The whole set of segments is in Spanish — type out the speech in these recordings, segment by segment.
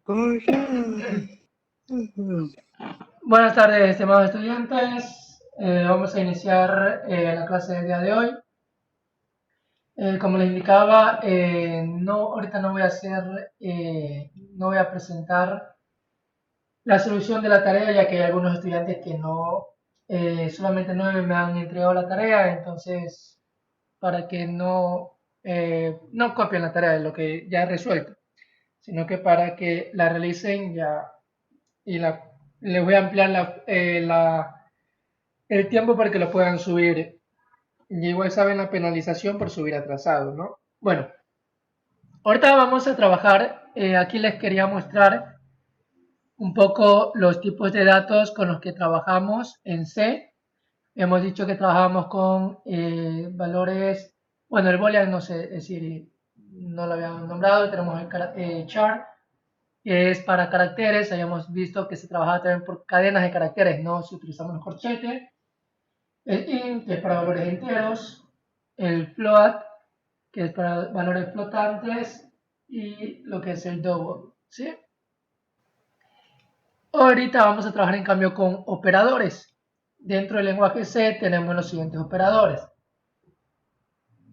Buenas tardes, estimados estudiantes. Vamos a iniciar la clase del día de hoy. Como les indicaba, ahorita no voy a no voy a presentar la solución de la tarea, ya que hay algunos estudiantes que solamente 9 me han entregado la tarea, entonces para que no copien la tarea de lo que ya he resuelto, sino que para que la realicen ya y les voy a ampliar el tiempo para que lo puedan subir. Y igual saben la penalización por subir atrasado, ¿no? Bueno, ahorita vamos a trabajar. Aquí les quería mostrar un poco los tipos de datos con los que trabajamos en C. Hemos dicho que trabajamos con valores, bueno, el boolean no sé, es decir, no lo habíamos nombrado. Tenemos el char, que es para caracteres. Habíamos visto que se trabajaba también por cadenas de caracteres, no si utilizamos el corchete. El int, que es para valores enteros. El float, que es para valores flotantes. Y lo que es el double, ¿sí? Ahorita vamos a trabajar en cambio con operadores. Dentro del lenguaje C tenemos los siguientes operadores.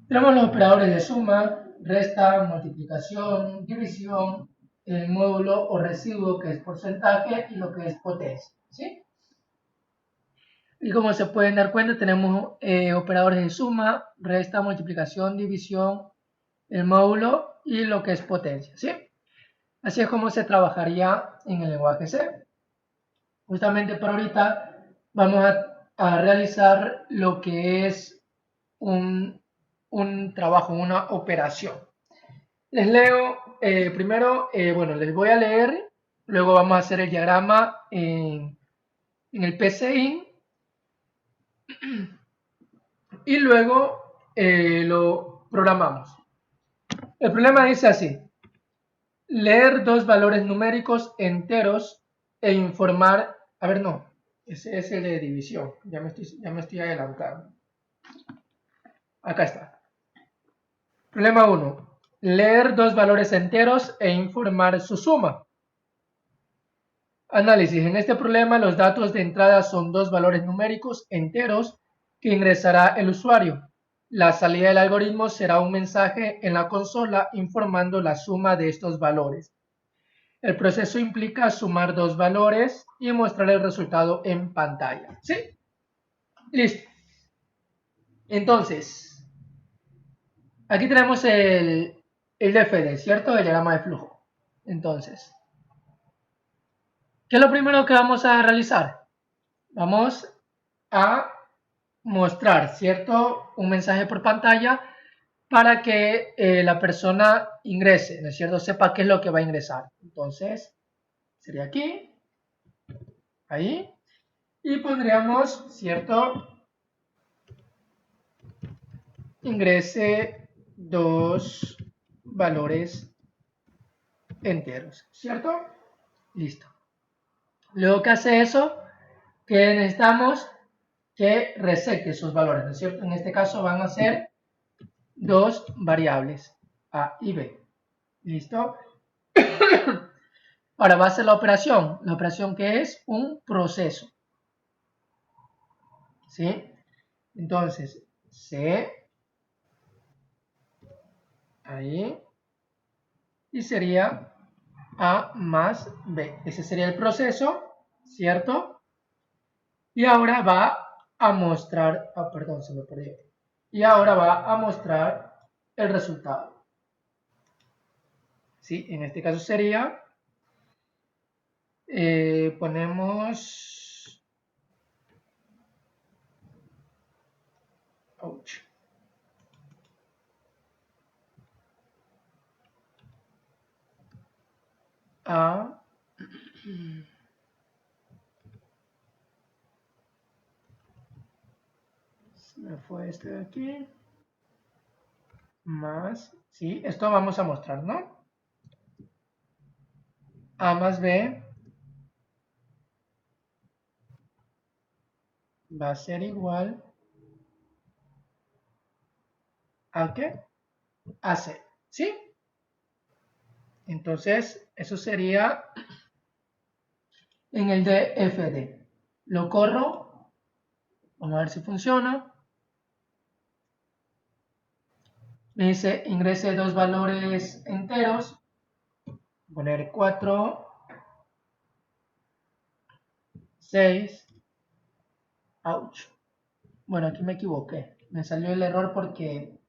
Tenemos los operadores de suma, resta, multiplicación, división, el módulo o residuo, que es porcentaje, y lo que es potencia, ¿sí? Y como se pueden dar cuenta, tenemos operadores de suma, resta, multiplicación, división, el módulo y lo que es potencia, ¿sí? Así es como se trabajaría en el lenguaje C. Justamente por ahorita vamos a realizar lo que es un trabajo, una operación. Les leo primero, bueno, les voy a leer, luego vamos a hacer el diagrama en el PCI y luego lo programamos. El problema dice así: leer dos valores numéricos enteros e informar, a ver, no, ese es el de división, ya me estoy adelantando. Acá está. Problema 1. Leer dos valores enteros e informar su suma. Análisis. En este problema los datos de entrada son dos valores numéricos enteros que ingresará el usuario. La salida del algoritmo será un mensaje en la consola informando la suma de estos valores. El proceso implica sumar dos valores y mostrar el resultado en pantalla. ¿Sí? Listo. Entonces, aquí tenemos el DFD, ¿cierto? El diagrama de flujo. Entonces, ¿qué es lo primero que vamos a realizar? Vamos a mostrar, ¿cierto? Un mensaje por pantalla para que la persona ingrese, ¿no es cierto? Sepa qué es lo que va a ingresar. Entonces, sería aquí, ahí, y pondríamos, ¿cierto? Ingrese dos valores enteros, ¿cierto? Listo. Luego que hace eso, que necesitamos que resete esos valores, ¿no es cierto? En este caso van a ser dos variables, A y B. ¿Listo? Ahora va a ser la operación que es un proceso. ¿Sí? Entonces, C, ahí, y sería A más B. Ese sería el proceso, ¿cierto? Y ahora va a mostrar, perdón, se me perdió. Y ahora va a mostrar el resultado. ¿Sí? En este caso sería, ponemos, ouch. A, se me fue este de aquí, más, ¿sí? Esto vamos a mostrar, ¿no? A más B va a ser igual a ¿qué? A C, ¿sí? Entonces, eso sería en el DFD. Lo corro. Vamos a ver si funciona. Me dice ingrese dos valores enteros. Poner 4, 6. Ouch. Bueno, aquí me equivoqué. Me salió el error porque...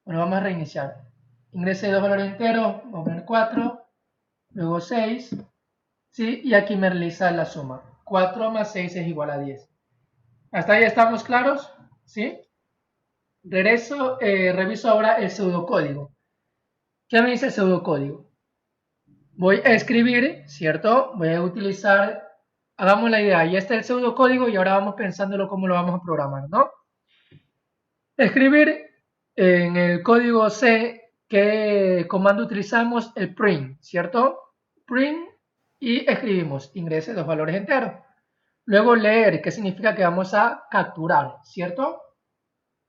Bueno, vamos a reiniciar. Ingrese dos valores enteros. Vamos a poner 4. Luego 6. ¿Sí? Y aquí me realiza la suma. 4 más 6 es igual a 10. ¿Hasta ahí estamos claros? ¿Sí? Reviso ahora el pseudocódigo. ¿Qué me dice el pseudocódigo? Voy a escribir, ¿cierto? Voy a utilizar, hagamos la idea, ya está el pseudocódigo y ahora vamos pensándolo cómo lo vamos a programar, ¿no? Escribir en el código C qué comando utilizamos, el print, ¿cierto? Print y escribimos ingrese dos valores enteros. Luego leer, que significa que vamos a capturar, ¿cierto?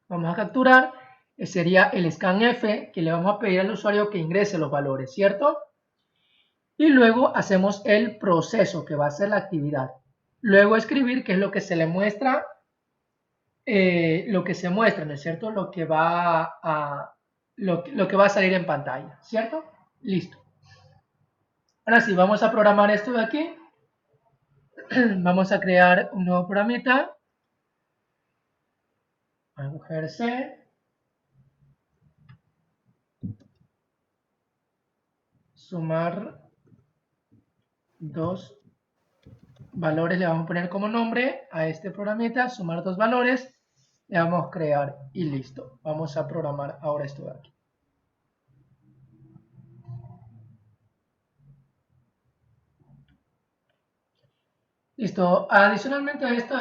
Vamos a capturar, sería el scanf, que le vamos a pedir al usuario que ingrese los valores, ¿cierto? Y luego hacemos el proceso, que va a ser la actividad. Luego escribir, que es lo que se le muestra, ¿no es cierto? Lo que va a salir en pantalla, ¿cierto? Listo. Ahora sí, vamos a programar esto de aquí. Vamos a crear un nuevo programita. Vamos a coger C. Sumar dos valores, le vamos a poner como nombre a este programita, sumar dos valores, le vamos a crear y listo. Vamos a programar ahora esto de aquí. Listo. Adicionalmente a esto,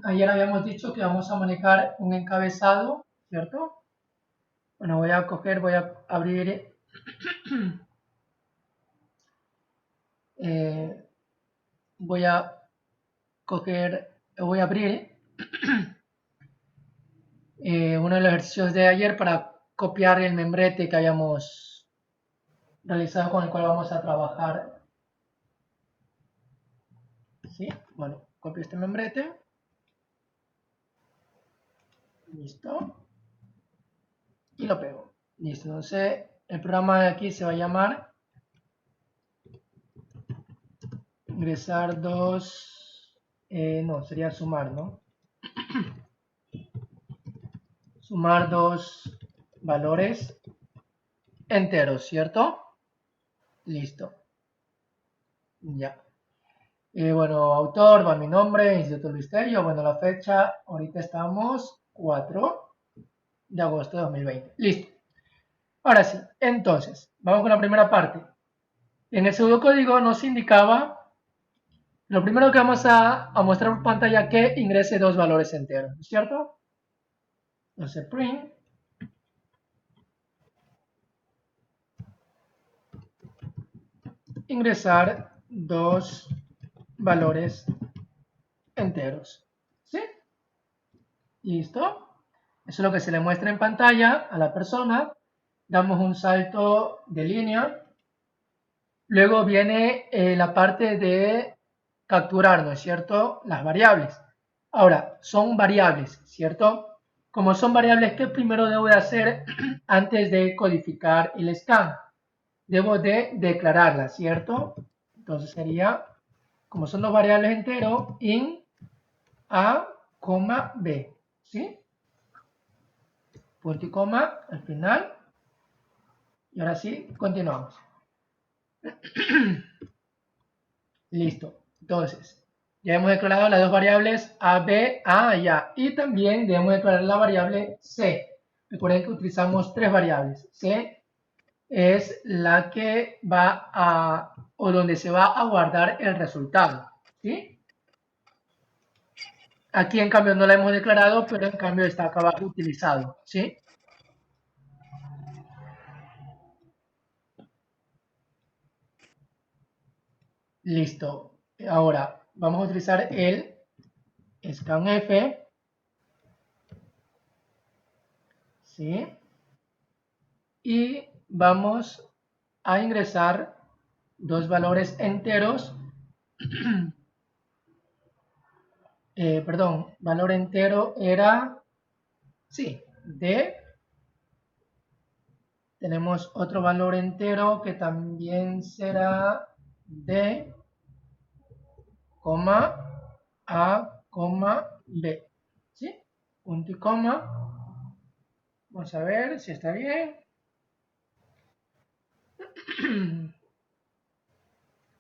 ayer habíamos dicho que vamos a manejar un encabezado, ¿cierto? Bueno, voy a abrir, voy a abrir uno de los ejercicios de ayer para copiar el membrete que habíamos realizado con el cual vamos a trabajar. ¿Sí? Bueno, copio este membrete. Listo. Y lo pego. Listo. Entonces, el programa de aquí se va a llamar ingresar dos... no, sería sumar, ¿no? Sumar dos valores enteros, ¿cierto? Listo. Ya. Bueno, autor, va mi nombre, Instituto Luis Tello. Bueno, la fecha, ahorita estamos 4 de agosto de 2020. Listo. Ahora sí, entonces, vamos con la primera parte. En el pseudocódigo nos indicaba, lo primero que vamos a mostrar en pantalla, que ingrese dos valores enteros, ¿cierto? Entonces, print. Ingresar dos valores enteros. ¿Sí? ¿Listo? Eso es lo que se le muestra en pantalla a la persona. Damos un salto de línea. Luego viene la parte de capturar, ¿no es cierto? Las variables. Ahora, son variables, ¿cierto? Como son variables, ¿qué primero debo de hacer antes de codificar el scan? Debo de declararlas, ¿cierto? Entonces sería, como son dos variables enteros, in a, b, ¿sí? Punto y coma al final. Y ahora sí, continuamos. Listo. Entonces, ya hemos declarado las dos variables a, b, a y a. Y también debemos declarar la variable c. Recuerden que utilizamos tres variables. C es la que va a, o donde se va a guardar el resultado. ¿Sí? Aquí en cambio no la hemos declarado, pero en cambio está acá abajo utilizado. ¿Sí? Listo. Ahora vamos a utilizar el scanf. ¿Sí? Y vamos a ingresar dos valores enteros, perdón, valor entero era, sí, D. Tenemos otro valor entero que también será D, A, B. ¿Sí? Punto y coma. Vamos a ver si está bien.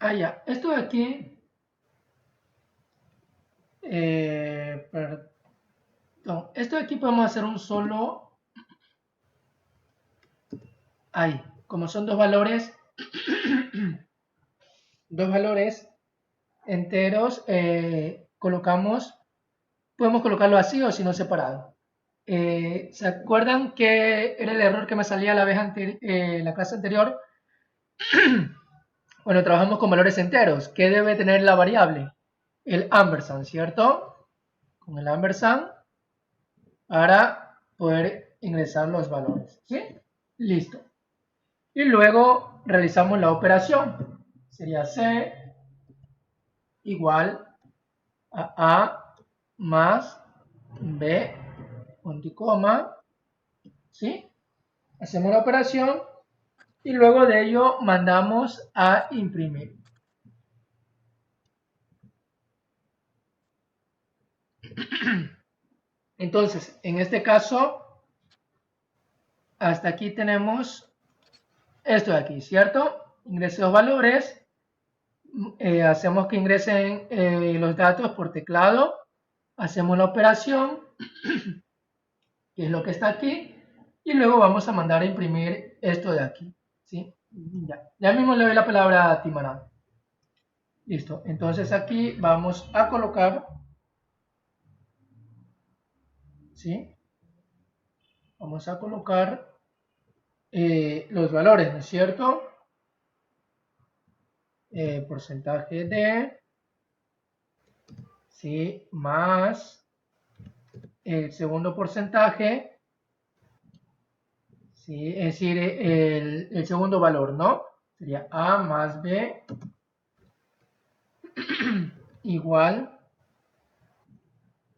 Ya. Esto de aquí. Perdón. Esto de aquí podemos hacer un solo. Ahí. Como son dos valores. Dos valores enteros. Podemos colocarlo así o si no separado. ¿Se acuerdan que era el error que me salía la vez la clase anterior? Bueno, trabajamos con valores enteros. ¿Qué debe tener la variable? El ampersand, ¿cierto? Con el ampersand para poder ingresar los valores. ¿Sí? Listo. Y luego realizamos la operación. Sería C igual a A más B, punto y coma. ¿Sí? Hacemos la operación y luego de ello mandamos a imprimir. Entonces, en este caso, hasta aquí tenemos esto de aquí, ¿cierto? Ingreso los valores, hacemos que ingresen los datos por teclado, hacemos la operación, que es lo que está aquí, y luego vamos a mandar a imprimir esto de aquí, ¿sí? Ya mismo le doy la palabra a Timarán. Listo, entonces aquí vamos a colocar, ¿sí? Vamos a colocar los valores, ¿no es cierto? Porcentaje de, ¿sí? Más el segundo porcentaje, ¿sí? Es decir, el segundo valor, ¿no? Sería A más B igual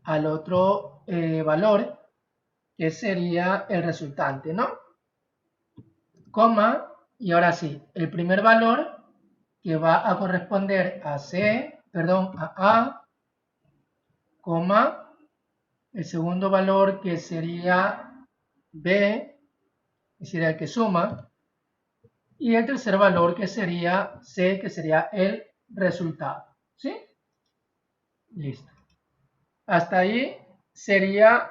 al otro valor, que sería el resultante, ¿no? Coma, y ahora sí, el primer valor que va a corresponder a A, coma, el segundo valor que sería B, que sería el que suma, y el tercer valor que sería C, que sería el resultado, ¿sí? Listo. Hasta ahí sería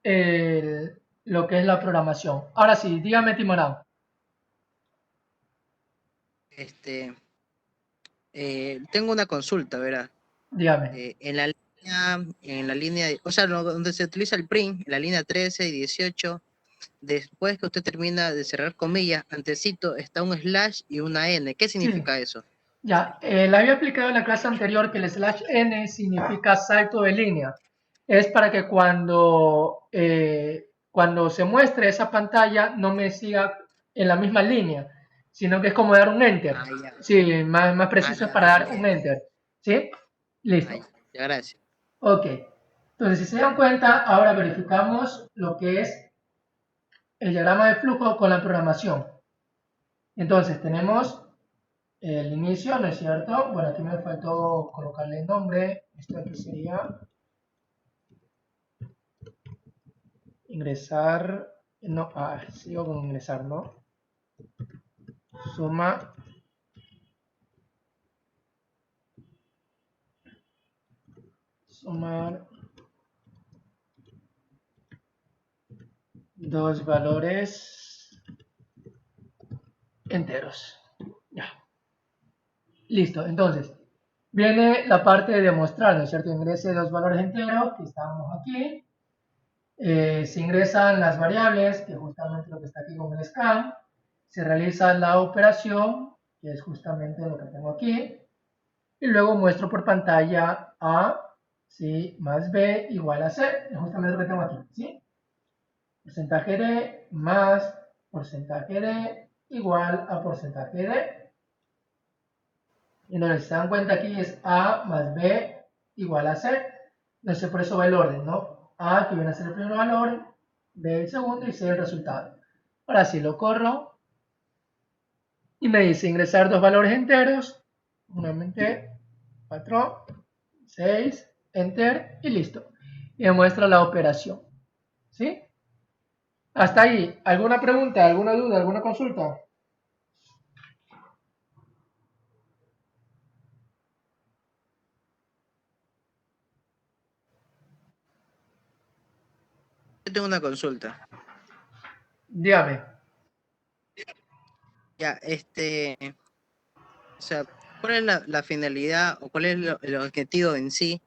lo que es la programación. Ahora sí, dígame, Timorán. Tengo una consulta, ¿verdad? Dígame. En la línea, o sea, donde se utiliza el print, en la línea 13 y 18, después que usted termina de cerrar comillas, antecito está un slash y una N. ¿Qué Sí, significa eso? ya. Le había explicado en la clase anterior que el slash n significa salto de línea. Es para que cuando se muestre esa pantalla no me siga en la misma línea, sino que es como dar un enter. Ya. Sí, más preciso es para dar un enter. ¿Sí? Listo. Ya, gracias. Ok. Entonces, si se dan cuenta, ahora verificamos lo que es el diagrama de flujo con la programación. Entonces, tenemos el inicio, ¿no es cierto? Bueno, aquí me faltó colocarle el nombre. Esto aquí sería ingresar. No, sigo con ingresar, ¿no? Suma. Sumar dos valores enteros. Ya. Listo, entonces, viene la parte de demostrar, ¿no es cierto? Ingrese dos valores enteros, que estamos aquí. Se ingresan las variables, que justamente lo que está aquí con el scan. Se realiza la operación, que es justamente lo que tengo aquí. Y luego muestro por pantalla A, ¿sí? Más B igual a C, es justamente lo que tengo aquí, ¿sí? Porcentaje de más porcentaje de igual a porcentaje de. Entonces, se dan cuenta aquí es A más B igual a C. Entonces, por eso va el orden, ¿no? A, que viene a ser el primer valor, B el segundo y C el resultado. Ahora sí lo corro y me dice ingresar dos valores enteros. Nuevamente, 4, 6, enter y listo. Y me muestra la operación. ¿Sí? Hasta ahí. ¿Alguna pregunta, alguna duda, alguna consulta? Yo tengo una consulta. Dígame. Ya, o sea, ¿cuál es la finalidad o cuál es el objetivo en sí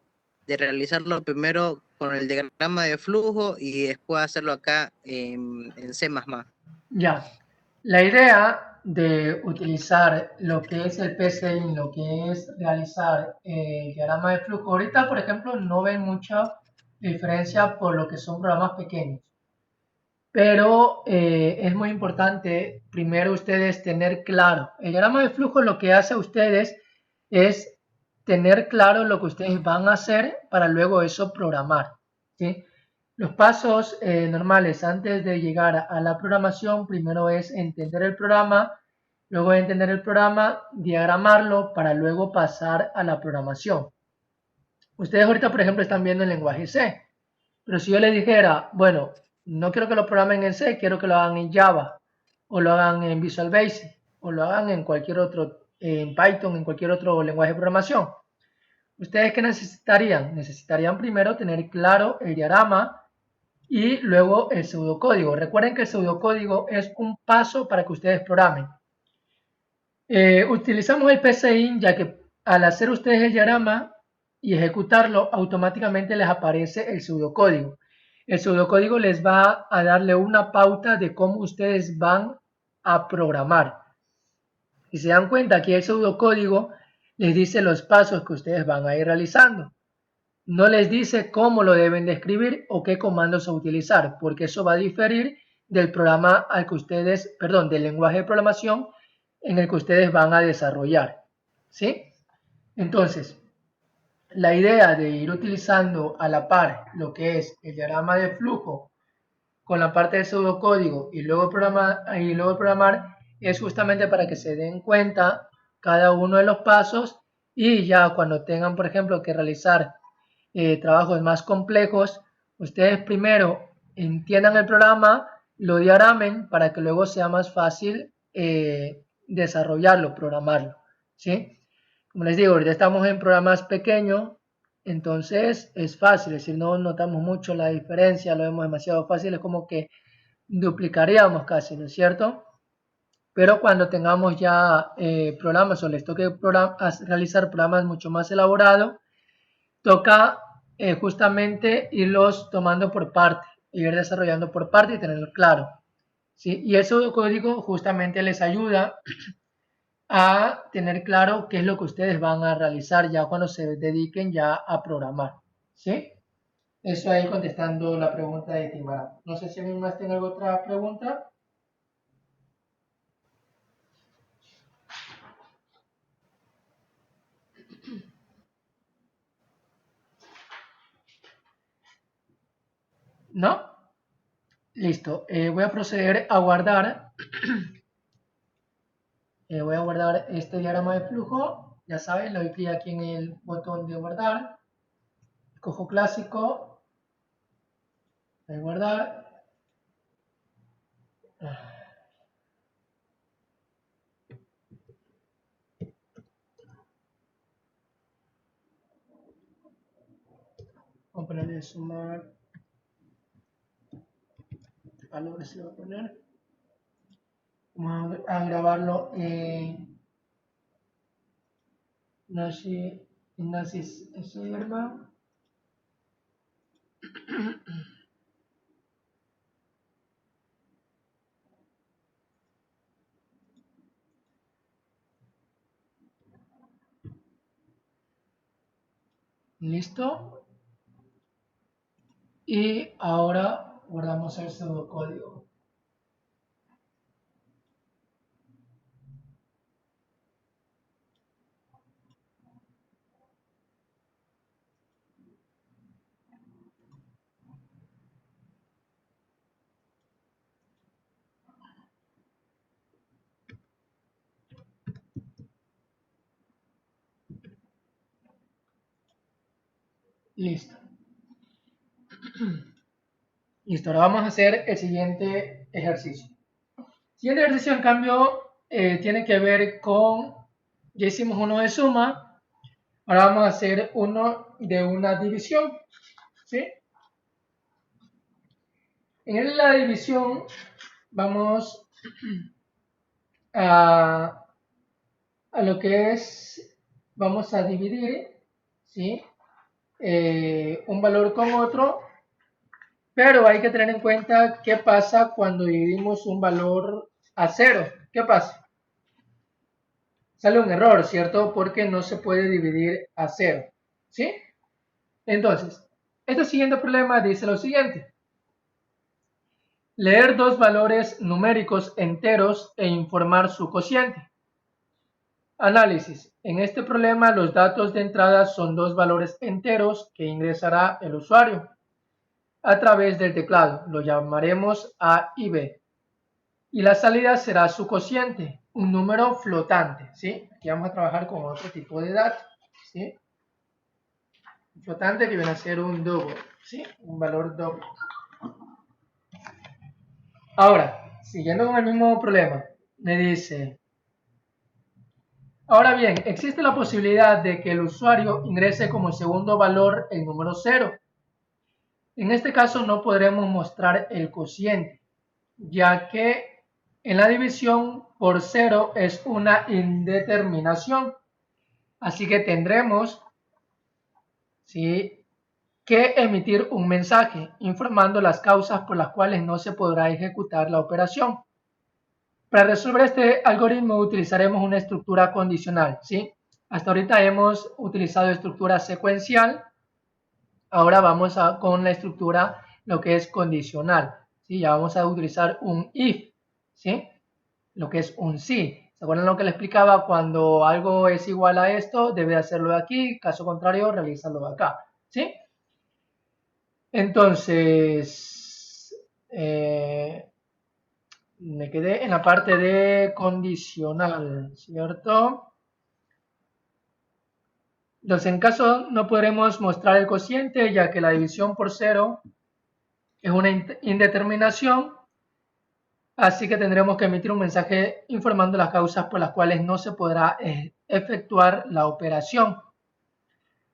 de realizarlo primero con el diagrama de flujo y después hacerlo acá en C++? Ya. La idea de utilizar lo que es el PCI, lo que es realizar el diagrama de flujo, ahorita por ejemplo no ven mucha diferencia por lo que son programas pequeños, pero es muy importante primero ustedes tener claro, el diagrama de flujo lo que hace a ustedes es tener claro lo que ustedes van a hacer para luego eso programar, ¿sí? Los pasos normales antes de llegar a la programación, primero es entender el programa, luego de entender el programa, diagramarlo para luego pasar a la programación. Ustedes ahorita, por ejemplo, están viendo el lenguaje C, pero si yo les dijera, bueno, no quiero que lo programen en C, quiero que lo hagan en Java, o lo hagan en Visual Basic, o lo hagan en cualquier otro, en Python, en cualquier otro lenguaje de programación. ¿Ustedes qué necesitarían? Necesitarían primero tener claro el diagrama y luego el pseudocódigo. Recuerden que el pseudocódigo es un paso para que ustedes programen. Utilizamos el PCInt ya que al hacer ustedes el diagrama y ejecutarlo, automáticamente les aparece el pseudocódigo. El pseudocódigo les va a darle una pauta de cómo ustedes van a programar. Si se dan cuenta, aquí el pseudocódigo les dice los pasos que ustedes van a ir realizando. No les dice cómo lo deben de escribir o qué comandos a utilizar, porque eso va a diferir del programa al que ustedes, perdón, del lenguaje de programación en el que ustedes van a desarrollar. ¿Sí? Entonces, la idea de ir utilizando a la par lo que es el diagrama de flujo con la parte del pseudocódigo y luego programar es justamente para que se den cuenta cada uno de los pasos y ya cuando tengan, por ejemplo, que realizar trabajos más complejos, ustedes primero entiendan el programa, lo diagramen para que luego sea más fácil desarrollarlo, programarlo. ¿Sí? Como les digo, ahorita estamos en programas pequeños, entonces es fácil, es decir, no notamos mucho la diferencia, lo vemos demasiado fácil, es como que duplicaríamos casi, ¿no es cierto? Pero cuando tengamos ya programas o les toque realizar programas mucho más elaborados, toca justamente irlos tomando por parte, ir desarrollando por parte y tenerlo claro. ¿Sí? Y el pseudocódigo justamente les ayuda a tener claro qué es lo que ustedes van a realizar ya cuando se dediquen ya a programar. ¿Sí? Eso ahí contestando la pregunta de Timara. No sé si alguien más tiene alguna otra pregunta. ¿No? Listo. Voy a proceder a guardar. Voy a guardar este diagrama de flujo. Ya saben, le doy clic aquí en el botón de guardar. Cojo clásico. Voy a guardar. Vamos a ponerle sumar. Valores se va a poner. Vamos a grabarlo en Nasi Serma. Listo. Y ahora guardamos el pseudocódigo. Listo. Listo, ahora vamos a hacer el siguiente ejercicio. El siguiente ejercicio, en cambio, tiene que ver con, ya hicimos uno de suma, ahora vamos a hacer uno de una división, ¿sí? En la división vamos a lo que es, vamos a dividir, ¿sí? Un valor con otro, pero hay que tener en cuenta qué pasa cuando dividimos un valor a 0. ¿Qué pasa? Sale un error, ¿cierto? Porque no se puede dividir a 0, ¿sí? Entonces, este siguiente problema dice lo siguiente. Leer dos valores numéricos enteros e informar su cociente. Análisis. En este problema los datos de entrada son dos valores enteros que ingresará el usuario a través del teclado. Lo llamaremos A y B. Y la salida será su cociente, un número flotante, ¿sí? Aquí vamos a trabajar con otro tipo de datos, ¿sí? Un flotante que viene a ser un doble, ¿sí? Un valor doble. Ahora, siguiendo con el mismo problema, me dice, ahora bien, existe la posibilidad de que el usuario ingrese como segundo valor el número 0. En este caso no podremos mostrar el cociente, ya que en la división por 0 es una indeterminación. Así que tendremos, ¿sí?, que emitir un mensaje informando las causas por las cuales no se podrá ejecutar la operación. Para resolver este algoritmo utilizaremos una estructura condicional, ¿sí? Hasta ahorita hemos utilizado estructura secuencial, ahora vamos con la estructura lo que es condicional, ¿sí? Ya vamos a utilizar un if, ¿sí? Lo que es un si. ¿Se acuerdan lo que le explicaba? Cuando algo es igual a esto, debe hacerlo de aquí, caso contrario, realizarlo de acá, ¿sí? Entonces, me quedé en la parte de condicional, ¿cierto? Entonces, en caso no podremos mostrar el cociente, ya que la división por 0 es una indeterminación, así que tendremos que emitir un mensaje informando las causas por las cuales no se podrá efectuar la operación.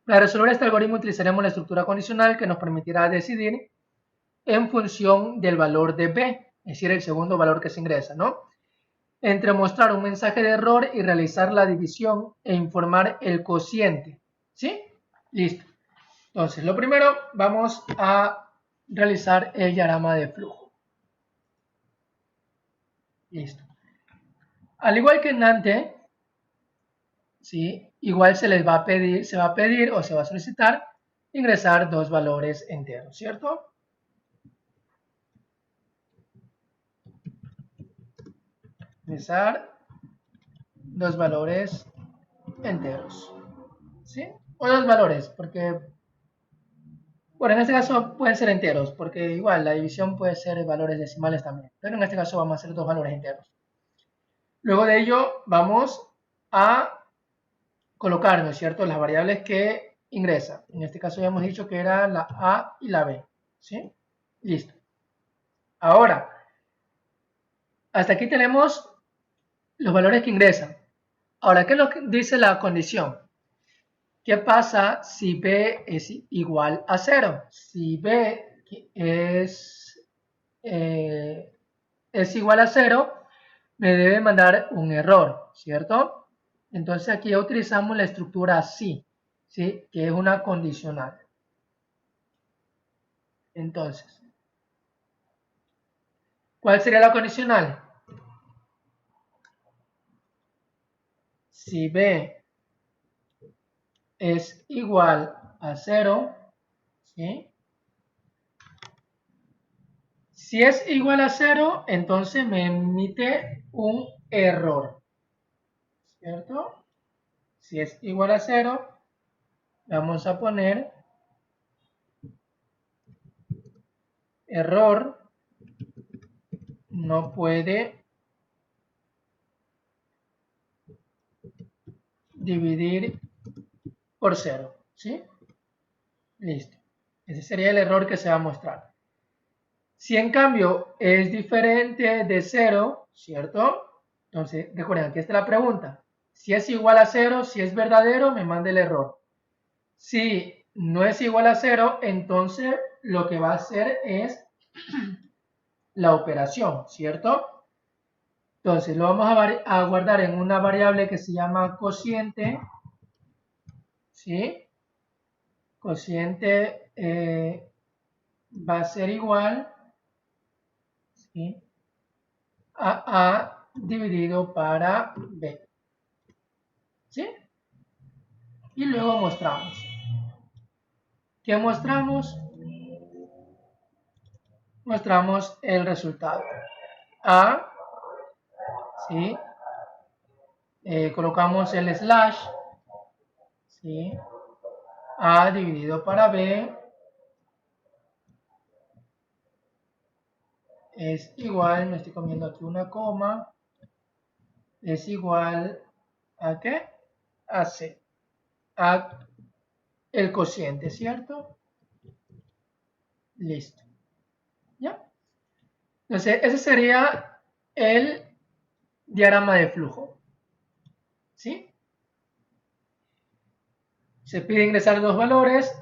Para resolver este algoritmo utilizaremos la estructura condicional que nos permitirá decidir en función del valor de B, es decir, el segundo valor que se ingresa, ¿no?, entre mostrar un mensaje de error y realizar la división e informar el cociente, ¿sí? Listo. Entonces, lo primero, vamos a realizar el diagrama de flujo. Listo. Al igual que en antes, ¿sí?, igual se les va a pedir o se va a solicitar ingresar dos valores enteros, ¿cierto? Ingresar dos valores enteros, ¿sí? O dos valores, porque, bueno, en este caso pueden ser enteros, porque igual la división puede ser valores decimales también, pero en este caso vamos a hacer dos valores enteros. Luego de ello vamos a colocar, ¿no es cierto?, las variables que ingresan. En este caso ya hemos dicho que era la A y la B, ¿sí? Listo. Ahora, hasta aquí tenemos los valores que ingresan. Ahora, ¿qué es lo que dice la condición? ¿Qué pasa si B es igual a 0? Si B es igual a 0, me debe mandar un error, ¿cierto? Entonces aquí ya utilizamos la estructura si, ¿sí?, que es una condicional. Entonces, ¿cuál sería la condicional? Si B es igual a 0, ¿sí? Si es igual a 0, entonces me emite un error, ¿cierto? Si es igual a 0, vamos a poner error, no puede dividir por 0, ¿sí? Listo. Ese sería el error que se va a mostrar. Si en cambio es diferente de 0, ¿cierto? Entonces, recuerden, aquí está la pregunta. Si es igual a 0, si es verdadero, me manda el error. Si no es igual a 0, entonces lo que va a hacer es la operación, ¿cierto? Entonces, lo vamos a guardar en una variable que se llama cociente, ¿sí? Cociente va a ser igual, ¿sí? A dividido para B, ¿sí? Y luego mostramos. ¿Qué mostramos? Mostramos el resultado. A, ¿sí? Colocamos el slash, ¿sí? A dividido para B es igual, me estoy comiendo aquí una coma, es igual a ¿qué? A C, a el cociente, ¿cierto? Listo. ¿Ya? Entonces, ese sería el diagrama de flujo. ¿Sí? Se pide ingresar dos valores.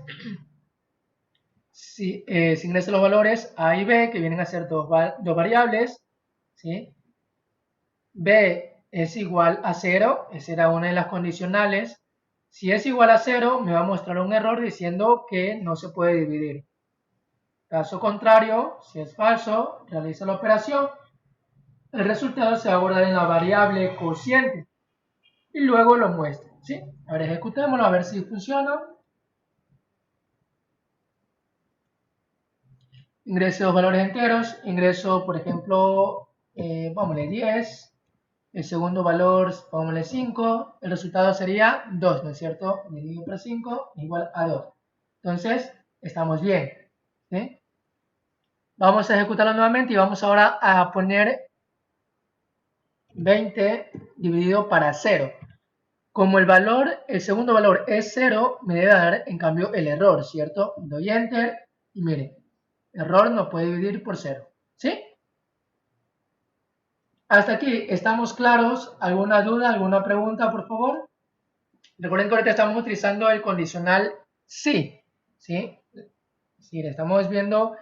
Si se ingresan los valores A y B, que vienen a ser dos variables, ¿sí? B es igual a 0, esa era una de las condicionales. Si es igual a 0, me va a mostrar un error diciendo que no se puede dividir. Caso contrario, si es falso, realiza la operación. El resultado se va a guardar en la variable cociente y luego lo muestra, ¿sí? Ahora ejecutémoslo a ver si funciona. Ingreso dos valores enteros, ingreso, por ejemplo, vámonos 10, el segundo valor, vámonos 5, el resultado sería 2, ¿no es cierto? Dividido por 5 igual a 2. Entonces, estamos bien, ¿sí? Vamos a ejecutarlo nuevamente y vamos ahora a poner 20 dividido para 0. Como el segundo valor es 0, me debe dar en cambio el error, ¿cierto? Doy Enter y miren, error no puede dividir por 0, ¿sí? Hasta aquí, ¿estamos claros? ¿Alguna duda, alguna pregunta, por favor? Recuerden que ahorita estamos utilizando el condicional sí, ¿sí? Sí, estamos viendo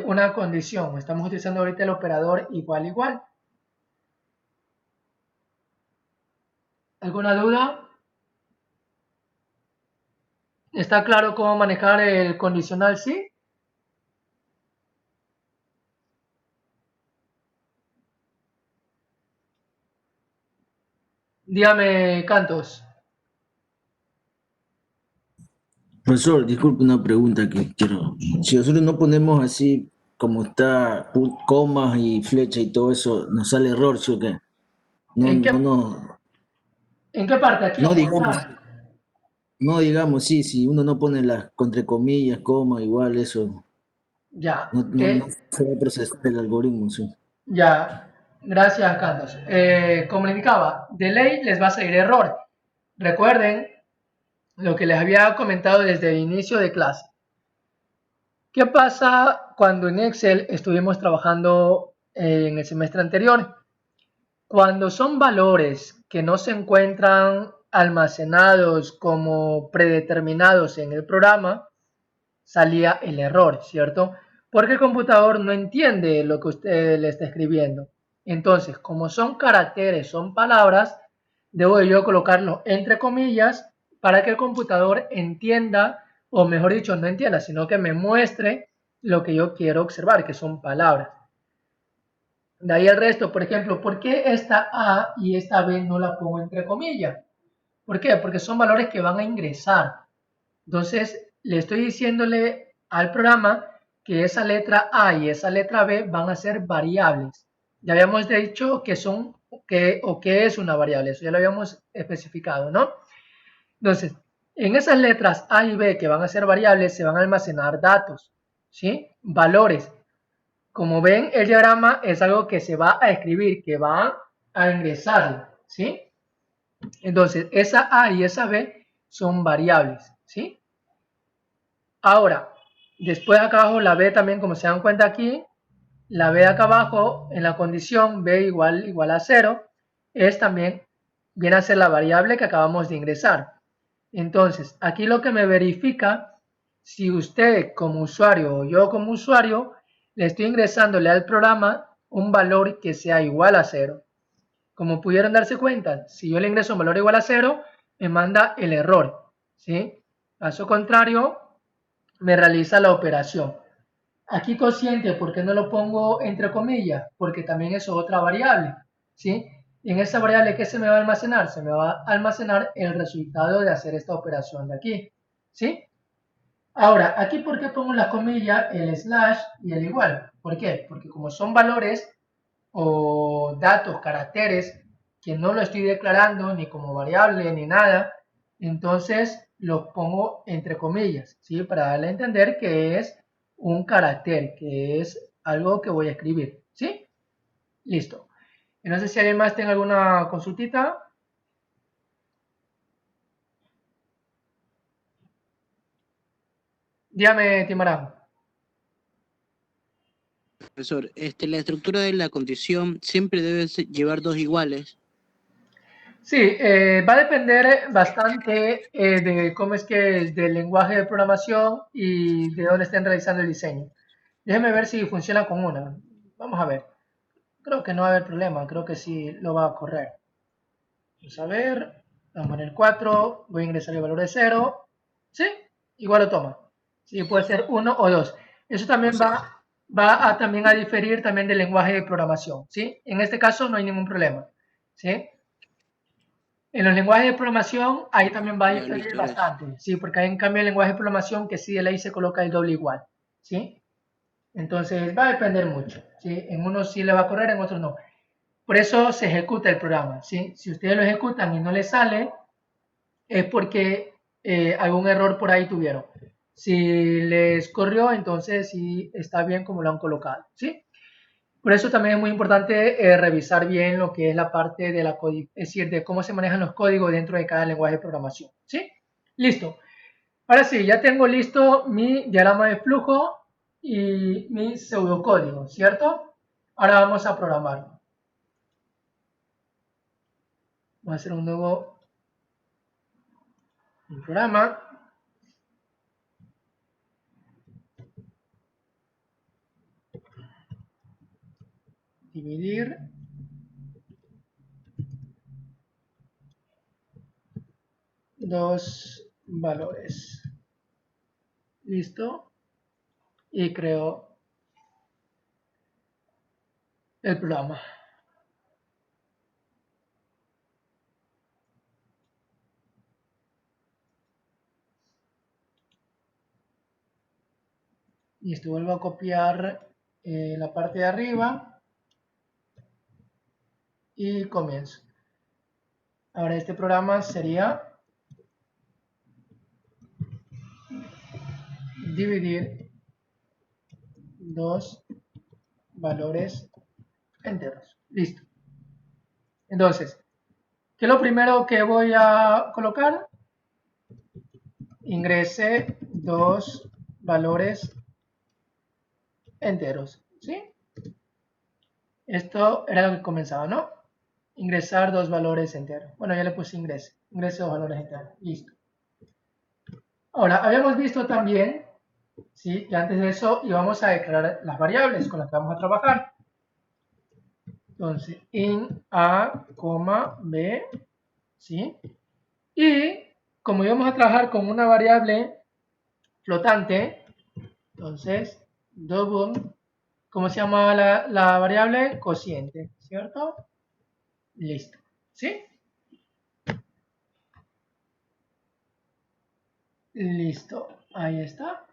una condición, estamos utilizando ahorita el operador igual, igual. ¿Alguna duda? ¿Está claro cómo manejar el condicional sí? Dígame, Cantos. Profesor, disculpe una pregunta que quiero. Si nosotros no ponemos así como está, comas y flecha y todo eso, nos sale error, ¿sí o qué? No, ¿En qué, no, no, ¿En qué parte? Aquí no vamos a digamos, estar. no digamos, sí, si uno no pone las entre comillas, coma, igual, eso, Ya, no se va a procesar el algoritmo, sí. ya. Gracias, Cantos. Como le indicaba, de ley les va a salir error. Recuerden lo que les había comentado desde el inicio de clase. ¿Qué pasa cuando en Excel estuvimos trabajando en el semestre anterior? Cuando son valores que no se encuentran almacenados como predeterminados en el programa, salía el error, ¿cierto? Porque el computador no entiende lo que usted le está escribiendo. Entonces, como son caracteres, son palabras, debo yo colocarlo entre comillas para que el computador entienda, o mejor dicho, no entienda, sino que me muestre lo que yo quiero observar, que son palabras. De ahí el resto, por ejemplo, ¿por qué esta A y esta B no la pongo entre comillas? ¿Por qué? Porque son valores que van a ingresar. Entonces, le estoy diciéndole al programa que esa letra A y esa letra B van a ser variables. Ya habíamos dicho que son, o que es una variable, eso ya lo habíamos especificado, ¿no? Entonces, en esas letras A y B que van a ser variables, se van a almacenar datos, ¿sí? Valores. Como ven, el diagrama es algo que se va a escribir, que va a ingresar, ¿sí? Entonces, esa A y esa B son variables, ¿sí? Ahora, después acá abajo la b también, como se dan cuenta aquí, la b acá abajo en la condición b igual a 0 es también, viene a ser la variable que acabamos de ingresar. Entonces, aquí lo que me verifica si usted como usuario o yo como usuario le estoy ingresándole al programa un valor que sea igual a 0. Como pudieron darse cuenta, si yo le ingreso un valor igual a 0, me manda el error, ¿sí? Caso contrario, me realiza la operación. Aquí cociente, ¿por qué no lo pongo entre comillas? Porque también es otra variable, ¿sí? Y en esa variable, ¿qué se me va a almacenar? Se me va a almacenar el resultado de hacer esta operación de aquí, ¿sí? Ahora, aquí, ¿por qué pongo la comilla, el slash y el igual? ¿Por qué? Porque como son valores o datos, caracteres, que no lo estoy declarando ni como variable ni nada, entonces los pongo entre comillas, ¿sí? Para darle a entender que es un carácter, que es algo que voy a escribir, ¿sí? Listo. Y no sé si alguien más tiene alguna consultita. Dígame, Timarán. Profesor, la estructura de la condición siempre debe llevar dos iguales. Sí, va a depender bastante de cómo es que es del lenguaje de programación y de dónde estén realizando el diseño. Déjeme ver si funciona con una. Vamos a ver. Creo que no va a haber problema, creo que sí lo va a correr. Vamos a ver, vamos a poner 4, voy a ingresar el valor de 0. ¿Sí? Igual lo toma. Sí, puede ser 1 o 2. Eso también va a, también a diferir también del lenguaje de programación. ¿Sí? En este caso no hay ningún problema. ¿Sí? En los lenguajes de programación, ahí también va a Ya, diferir listo, gracias. bastante, ¿sí? Porque hay en cambio el lenguaje de programación que sí de ley se coloca el doble igual, ¿sí? Entonces va a depender mucho, ¿sí? En unos sí le va a correr, en otros no. Por eso se ejecuta el programa, ¿sí? Si ustedes lo ejecutan y no les sale, es porque algún error por ahí tuvieron. Si les corrió, entonces sí está bien como lo han colocado, ¿sí? Por eso también es muy importante revisar bien lo que es la parte de la es decir, de cómo se manejan los códigos dentro de cada lenguaje de programación. ¿Sí? Listo. Ahora sí, ya tengo listo mi diagrama de flujo y mi pseudocódigo, ¿cierto? Ahora vamos a programarlo. Vamos a hacer un nuevo programa. Dividir. Dos valores. Listo. Y creo el programa. Listo, vuelvo a copiar la parte de arriba y comienzo. Ahora este programa sería dividir dos valores enteros. Listo. Entonces, ¿qué es lo primero que voy a colocar? Ingrese dos valores enteros. ¿Sí? Esto era lo que comenzaba, ¿no? Ingresar dos valores enteros. Bueno, ya le puse ingrese. Ingrese dos valores enteros. Listo. Ahora, habíamos visto también, ¿sí? Y antes de eso íbamos a declarar las variables con las que vamos a trabajar. Entonces, in A, B, ¿sí? Y como íbamos a trabajar con una variable flotante, entonces, double, ¿cómo se llama la variable? Cociente, ¿cierto? Listo, ¿sí? Listo, ahí está.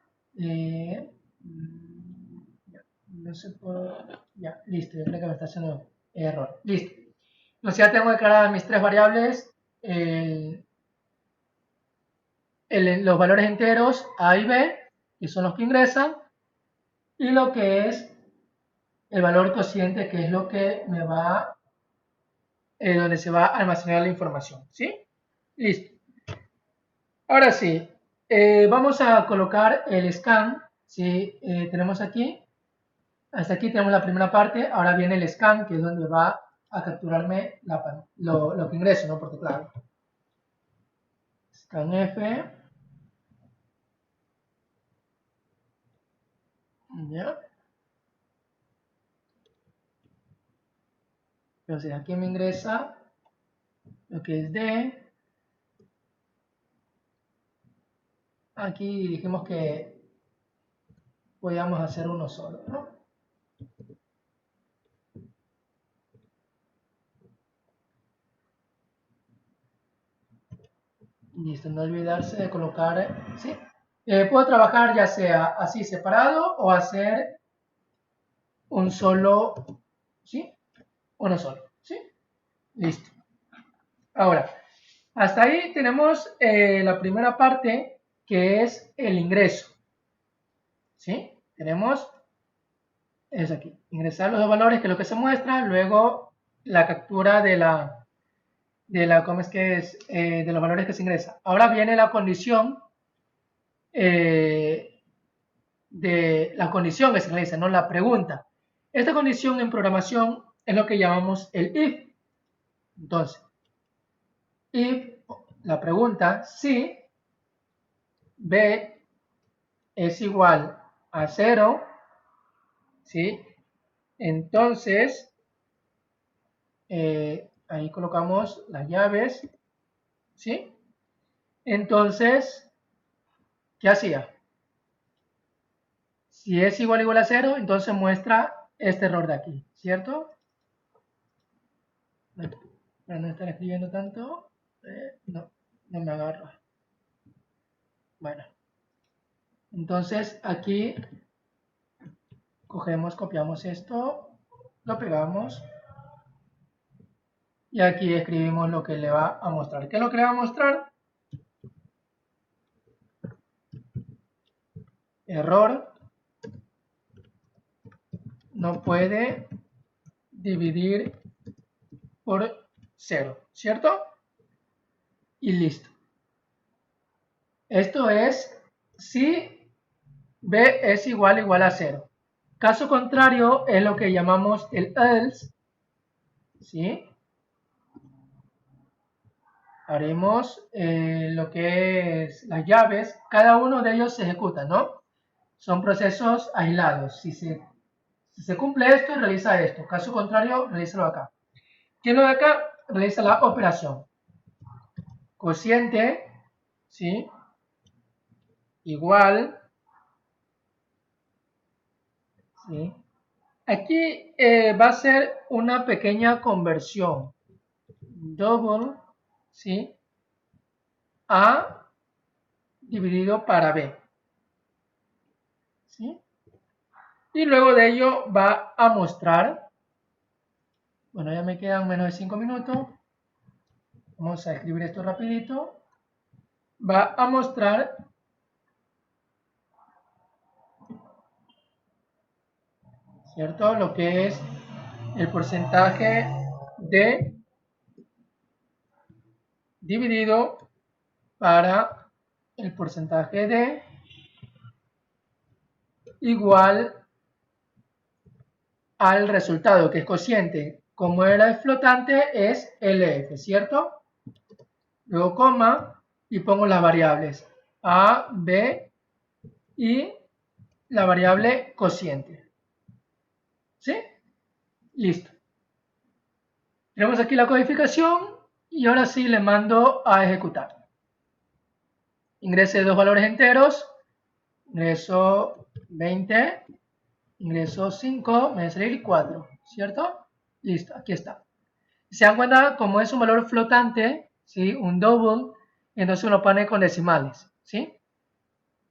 No se puede. Ya, listo, yo creo que me está haciendo error. Listo. Entonces ya tengo declaradas mis tres variables, los valores enteros A y B, que son los que ingresan, y lo que es el valor cociente, que es lo que me va, donde se va a almacenar la información. ¿Sí? Listo. Ahora sí, vamos a colocar el scan, ¿sí? Tenemos aquí, hasta aquí tenemos la primera parte, ahora viene el scan, que es donde va a capturarme lo que ingreso, ¿no? Por teclado. Scan F. ¿Ya? Entonces aquí me ingresa lo que es D. Aquí dijimos que podíamos hacer uno solo, ¿no? Listo, no olvidarse de colocar, ¿sí? Puedo trabajar ya sea así separado o hacer un solo, ¿sí? Uno solo, ¿sí? Listo. Ahora, hasta ahí tenemos la primera parte, que es el ingreso, ¿sí? Tenemos eso aquí, ingresar los dos valores, que es lo que se muestra, luego la captura de ¿cómo es que es? De los valores que se ingresa. Ahora viene la condición de la condición que se realiza, no la pregunta. Esta condición en programación es lo que llamamos el if. Entonces, if, la pregunta, si b es igual a 0, ¿sí? Entonces, ahí colocamos las llaves, ¿sí? Entonces, ¿qué hacía? Si es igual a 0, entonces muestra este error de aquí, ¿cierto? Para no estar escribiendo tanto, no me agarra. Bueno, entonces aquí cogemos, copiamos esto, lo pegamos y aquí escribimos lo que le va a mostrar. ¿Qué es lo que le va a mostrar? Error. No puede dividir por 0, ¿cierto? Y listo. Esto es si b es igual a 0. Caso contrario es lo que llamamos el else, ¿sí? Haremos lo que es las llaves, cada uno de ellos se ejecuta, ¿no? Son procesos aislados. Si se cumple esto, realiza esto. Caso contrario, realízalo acá. ¿Quién lo de acá? Realiza la operación. Cociente, ¿sí? Igual, ¿sí? Aquí va a ser una pequeña conversión. Double, ¿sí? A dividido para B, ¿sí? Y luego de ello va a mostrar, bueno, ya me quedan menos de 5 minutos, vamos a escribir esto rapidito, va a mostrar ¿cierto? Lo que es el porcentaje de dividido para el porcentaje de igual al resultado, que es cociente. Como era el flotante, es LF, ¿cierto? Luego coma y pongo las variables A, B y la variable cociente. ¿Sí? Listo. Tenemos aquí la codificación y ahora sí le mando a ejecutar. Ingrese dos valores enteros. Ingreso 20. Ingreso 5. Me va a salir 4. ¿Cierto? Listo, aquí está. Se dan cuenta, como es un valor flotante, ¿sí? Un double, entonces uno pone con decimales, ¿sí?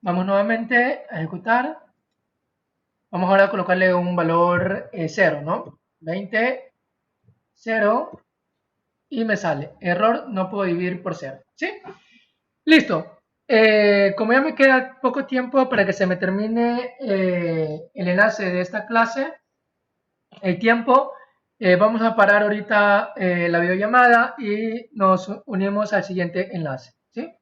Vamos nuevamente a ejecutar. Vamos ahora a colocarle un valor 0, ¿no? 20, 0, y me sale error, no puedo dividir por 0, ¿sí? Listo. Como ya me queda poco tiempo para que se me termine el enlace de esta clase, el tiempo, vamos a parar ahorita la videollamada y nos unimos al siguiente enlace, ¿sí?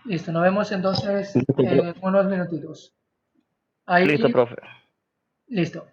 Listo, nos vemos entonces en unos minutitos. Ahí, Listo, profe. listo.